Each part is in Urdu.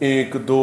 1 2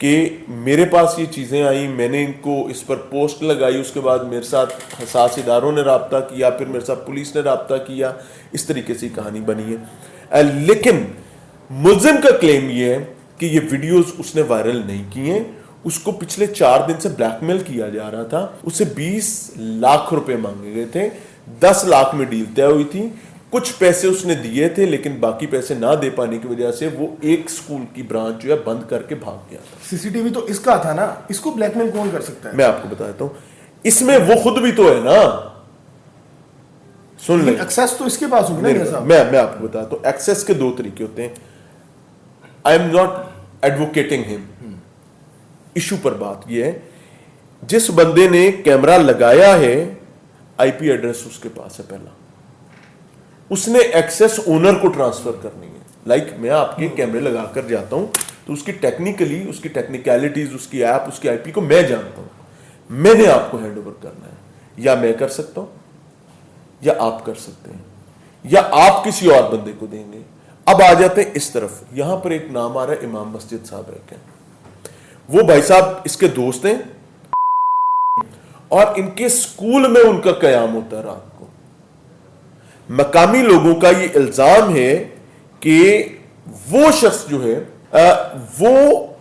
کہ میرے پاس یہ چیزیں آئیں, میں نے ان کو اس پر پوسٹ لگائی, اس کے بعد میرے ساتھ حساس اداروں نے رابطہ کیا, پھر میرے ساتھ پولیس نے رابطہ کیا, اس طریقے سے کہانی بنی ہے. لیکن ملزم کا کلیم یہ ہے کہ یہ ویڈیوز اس نے وائرل نہیں کیے, اس کو پچھلے 4 دن سے بلیک میل کیا جا رہا تھا, اسے 20 لاکھ روپے مانگے گئے تھے, 10 لاکھ میں ڈیل طے ہوئی تھی, کچھ پیسے اس نے دیے تھے لیکن باقی پیسے نہ دے پانے کی وجہ سے وہ ایک سکول کی برانچ جو ہے بند کر کے بھاگ گیا تھا. سی سی ٹی وی تو اس کا تھا نا, اس کو بلیک میل کون کر سکتا ہے؟ میں آپ کو بتا دیتا ہوں, اس میں وہ خود بھی تو ہے نا, سن لیں, ایکسیس تو اس کے پاس ہوگی نا. میں آپ کو بتاتا ہوں, ایکسیس کے 2 طریقے ہوتے ہیں. آئی ایم ناٹ ایڈوکیٹنگ ہم, ایشو پر بات یہ ہے جس بندے نے کیمرہ لگایا ہے آئی پی ایڈریس اس کے پاس ہے, پہلا اس نے ایکسیس اونر کو ٹرانسفر کرنی ہے. لائک میں آپ کے کیمرے لگا کر جاتا ہوں تو اس کی ٹیکنیکلی, اس کی ٹیکنیکلٹیز, اس کی ایپ, اس کی آئی پی کو میں جانتا ہوں, میں نے آپ کو ہینڈ اوور کرنا ہے. یا میں کر سکتا ہوں یا آپ کر سکتے ہیں یا آپ کسی اور بندے کو دیں گے. اب آ جاتے ہیں اس طرف, یہاں پر ایک نام آ رہا ہے امام مسجد صاحب رکھیں, وہ بھائی صاحب اس کے دوست ہیں اور ان کے سکول میں ان کا قیام ہوتا ہے رات کو. مقامی لوگوں کا یہ الزام ہے کہ وہ شخص جو ہے وہ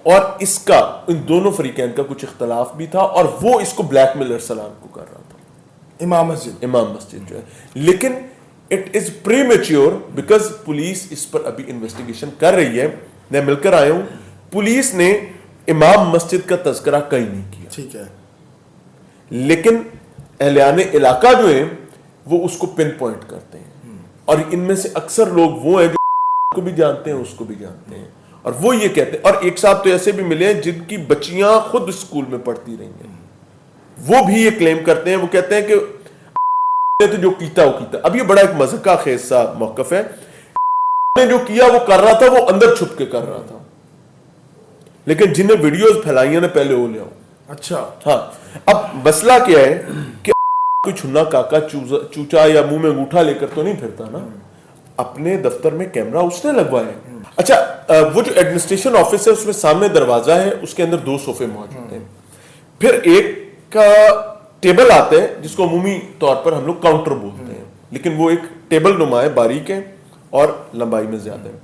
اور اس کا, ان دونوں فریقین کا کچھ اختلاف بھی تھا اور وہ اس کو بلیک میل ارسلان کو کر رہا تھا, امام مسجد جو ہے. لیکن it is premature because police اس پر ابھی انویسٹیگیشن کر رہی ہے. میں مل کر آیا ہوں, پولیس نے امام مسجد کا تذکرہ کہیں نہیں کیا, ٹھیک ہے, لیکن اہلیان علاقہ جو ہیں وہ اس کو پن پوائنٹ کرتے ہیں, اور ان میں سے اکثر لوگ وہ ہیں جو کو بھی جانتے ہیں, اس کو بھی جانتے ہیں, اور وہ یہ کہتے ہیں. اور ایک صاحب تو ایسے بھی ملے ہیں جن کی بچیاں خود اسکول میں پڑھتی رہی ہیں, وہ بھی یہ کلیم کرتے ہیں, وہ کہتے ہیں کہ تو جو کیتا وہ کیتا. اب یہ بڑا ایک مذہقہ خیز سا موقف ہے, نے جو کیا وہ کر رہا تھا, وہ اندر چھپ کے کر رہا تھا, لیکن جنہیں ویڈیوز پھیلائی نے پہلے وہ لے آؤ. اچھا, ہاں, اب مسئلہ کیا ہے کہ کوئی چھنا کاکا چوچا یا منہ میں انگوٹھا لے کر تو نہیں پھرتا نا, اپنے دفتر میں کیمرہ اس نے لگوایا. اچھا, وہ جو ایڈمنسٹریشن آفس ہے اس میں سامنے دروازہ ہے, اس کے اندر 2 صوفے موجود ہیں, پھر ایک کا ٹیبل آتا ہے جس کو عمومی طور پر ہم لوگ کاؤنٹر بولتے ہیں, لیکن وہ ایک ٹیبل نما ہے, باریک ہے اور لمبائی میں زیادہ ہے.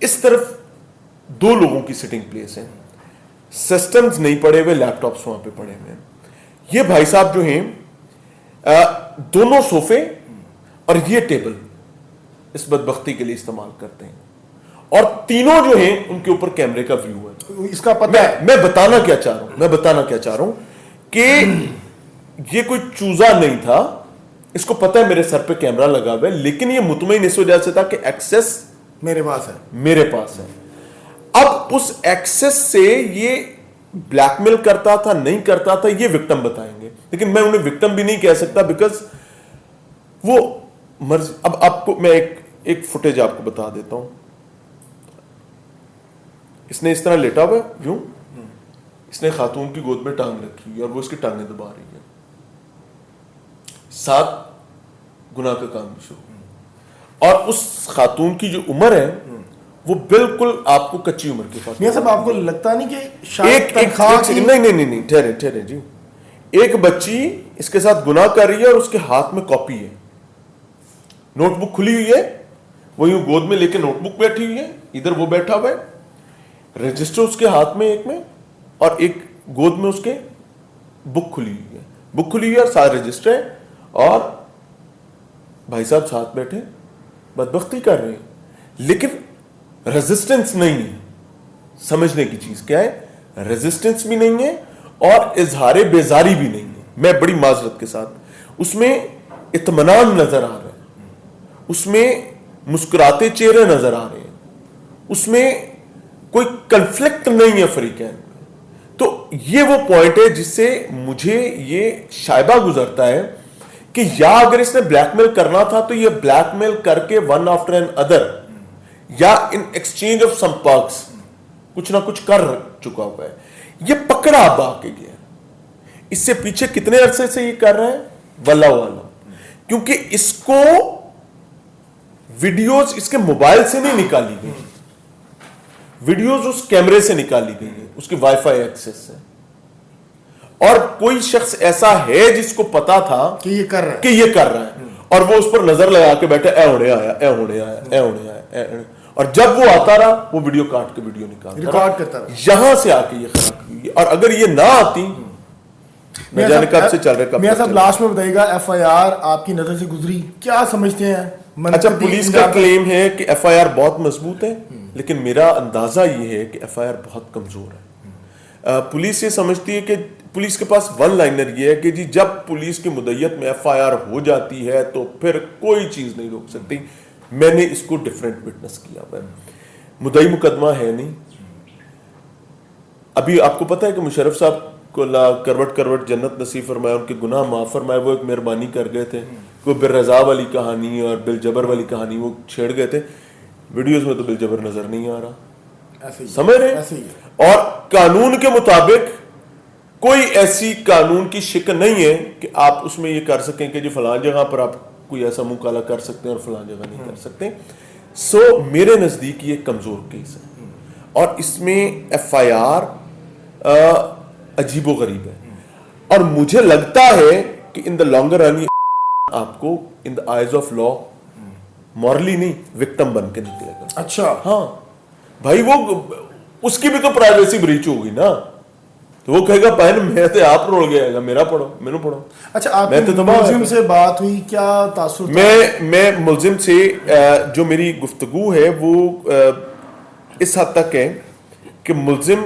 اس طرف 2 لوگوں کی سٹنگ پلیس ہے, سسٹمز نہیں پڑے ہوئے, لیپ ٹاپس وہاں پہ پڑے ہوئے ہیں. یہ بھائی صاحب جو ہیں دونوں صوفے اور یہ ٹیبل اس بدبختی کے لیے استعمال کرتے ہیں, اور تینوں جو ہیں ان کے اوپر کیمرے کا ویو ہے. اس کا پتہ ہے, میں بتانا کیا چاہ رہا ہوں کہ یہ کوئی چوزا نہیں تھا, اس کو پتہ ہے میرے سر پہ کیمرہ لگا ہوا ہے, لیکن یہ مطمئن اس وجہ سے تھا کہ ایکسیس میرے پاس ہے. اب اس ایکسیس سے یہ بلیک میل کرتا تھا نہیں کرتا تھا یہ وکٹم بتائیں گے, لیکن میں انہیں وکٹم بھی نہیں کہہ سکتا بیکاز وہ مرضی. اب آپ کو میں ایک فوٹیج آپ کو بتا دیتا ہوں. اس نے اس طرح لیٹا ہوا ہے یوں, اس نے خاتون کی گود میں ٹانگ رکھی ہے اور وہ اس کی ٹانگیں دبا رہی ہے, ساتھ گناہ کا کام بھی شروع. اور اس خاتون کی جو عمر ہے وہ بالکل آپ کو کچی عمر کے پاس. میاں صاحب آپ کو لگتا نہیں کہ نہیں ٹھہرے جی, ایک بچی اس کے ساتھ گناہ کر رہی ہے اور اس کے ہاتھ میں کاپی ہے, نوٹ بک کھلی ہوئی ہے, وہ یوں گود میں لے کے نوٹ بک بیٹھی ہوئی ہے, ادھر وہ بیٹھا ہوا ہے, رجسٹر اس کے ہاتھ میں ایک میں, اور ایک گود میں اس کے بک کھلی ہوئی ہے اور سارے رجسٹر ہے, اور بھائی صاحب ساتھ بیٹھے بدبختی کر رہے ہیں. لیکن ریزسٹنس نہیں ہے. سمجھنے کی چیز کیا ہے, ریزسٹنس بھی نہیں ہے اور اظہار بیزاری بھی نہیں ہے. میں بڑی معذرت کے ساتھ, اس میں اطمینان نظر آ رہا ہے, اس میں مسکراتے چہرے نظر آ رہے ہیں, اس میں کوئی کنفلکٹ نہیں ہے فریقین میں. تو یہ وہ پوائنٹ ہے جس سے مجھے یہ شائبہ گزرتا ہے کہ یا اگر اس نے بلیک میل کرنا تھا تو یہ بلیک میل کر کے ون آفٹر این ادر یا in exchange of some perks کچھ نہ کچھ کر چکا ہوا ہے. یہ پکڑا اب آ کے گیا. اس سے پیچھے کتنے عرصے سے یہ کر رہے ہیں واللہ عالم, کیونکہ اس کو ویڈیوز اس کے موبائل سے نہیں نکالی گئی, ویڈیوز اس کیمرے سے نکالی گئی ہیں, اس کی وائی فائی ایکسس سے, اور کوئی شخص ایسا ہے جس کو پتا تھا کہ یہ کر رہا ہے, کہ یہ کر رہا ہے, اور وہ اس پر نظر لگا کے بیٹھا, اے ہونے آیا, اے ہونے آیا, اے ہونے آیا, اور جب وہ آتا رہا وہ ویڈیو کاٹ کے ویڈیو نکالتا ریکارڈ کرتا رہا. یہاں سے آ کے یہ خرابی ہوئی. اور اگر یہ نہ آتی, نہ جانے کب سے چل رہا, میاں صاحب لاسٹ میں بتائیے گا, ایف آئی آر آپ کی نظر سے گزری, کیا سمجھتے ہیں؟ اچھا, پولیس کا کلیم ہے کہ ایف آئی آر بہت مضبوط ہے, لیکن میرا اندازہ یہ ہے کہ ایف آئی آر بہت کمزور ہے. پولیس یہ سمجھتی ہے کہ پولیس کے پاس ون لائنر یہ ہے کہ جی جب پولیس کی مدعیت میں ایف آئی آر ہو جاتی ہے تو پھر کوئی چیز نہیں روک سکتی. میں نے اس کو ڈیفرنٹ وٹنس کیا ہوا ہے, مدعی مقدمہ ہے نہیں. ابھی آپ کو پتا ہے کہ مشرف صاحب کو اللہ کروٹ کروٹ جنت نصیب فرمائے, ان کے گناہ معاف فرمائے, وہ ایک مہربانی کر گئے تھے, کوئی بالرضا والی کہانی اور بالجبر والی کہانی وہ چھیڑ گئے تھے. ویڈیوز میں تو بالجبر نظر نہیں آ رہا, سمجھ رہے ہیں, اور قانون کے مطابق کوئی ایسی قانون کی شکل نہیں ہے کہ آپ اس میں یہ کر سکیں کہ جی فلاں جگہ پر آپ کوئی ایسا منہ کالا کر سکتے ہیں اور فلاں جگہ نہیں کر سکتے. سو میرے نزدیک یہ کمزور کیس ہے, اور اس میں ایف آئی آر عجیب و غریب ہے, اور مجھے لگتا ہے کہ ان دا لانگر رن آپ کو in the eyes of law morally نہیں وکٹم بن کے نکلے گا. اچھا, ہاں بھائی, وہ اس کی بھی تو پرائیویسی بریچ ہوگی نا, تو وہ کہے گا پہن میں تو آپ رول گیا گا, میرا پڑھو, میرے پڑھو. اچھا, آپ ملزم سے بات ہوئی, کیا تاثر؟ میں ملزم سے جو میری گفتگو ہے وہ اس حد تک ہے کہ ملزم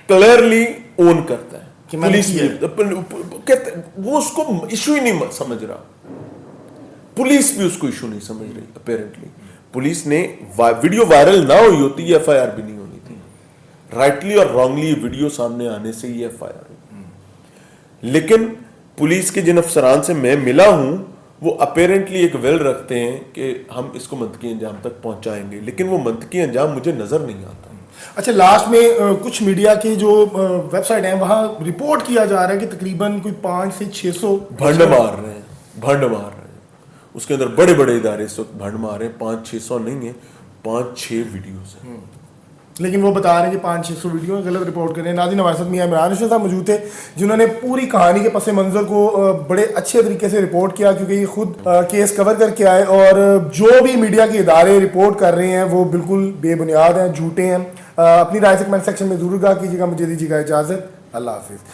کلیئرلی اون کرتا ہے, پولیس وہ اس کو ایشو ہی نہیں سمجھ رہا, پولیس بھی اس کو ایشو نہیں سمجھ رہی. اپیرنٹلی پولیس نے ویڈیو وائرل نہ ہوئی ہوتی یہ ایف آئی آر بھی نہیں ہونی تھی. رائٹلی اور رانگلی ویڈیو سامنے آنے سے یہ ایف آئی آر ہوئی. لیکن پولیس کے جن افسران سے میں ملا ہوں وہ اپیرنٹلی ایک ویل رکھتے ہیں کہ ہم اس کو منطقی انجام تک پہنچائیں گے, لیکن وہ منطقی انجام مجھے نظر نہیں آتا. اچھا, لاسٹ میں کچھ میڈیا کی جو ویب سائٹ ہیں وہاں رپورٹ کیا جا رہا ہے کہ تقریباً کوئی 500 سے 600 بھنڈ مار رہے ہیں. اس کے اندر بڑے بڑے ادارے اس وقت بھنڈ مار رہے ہیں. 500-600 نہیں ہیں, 5-6 ویڈیوز ہیں. لیکن وہ بتا رہے ہیں کہ 500-600 ویڈیو غلط رپورٹ کریں. ناظرین, ہمارے ساتھ میاں عمران رشید صاحب موجود تھے جنہوں نے پوری کہانی کے پس منظر کو بڑے اچھے طریقے سے رپورٹ کیا, کیونکہ یہ خود کیس کور کر کے آئے, اور جو بھی میڈیا کے ادارے رپورٹ کر رہے ہیں وہ بالکل بے بنیاد ہیں, جھوٹے ہیں. اپنی رائے سے کمنٹ سیکشن میں ضرور کہا کیجیے گا. مجھے دیجیے گا اجازت, اللہ حافظ.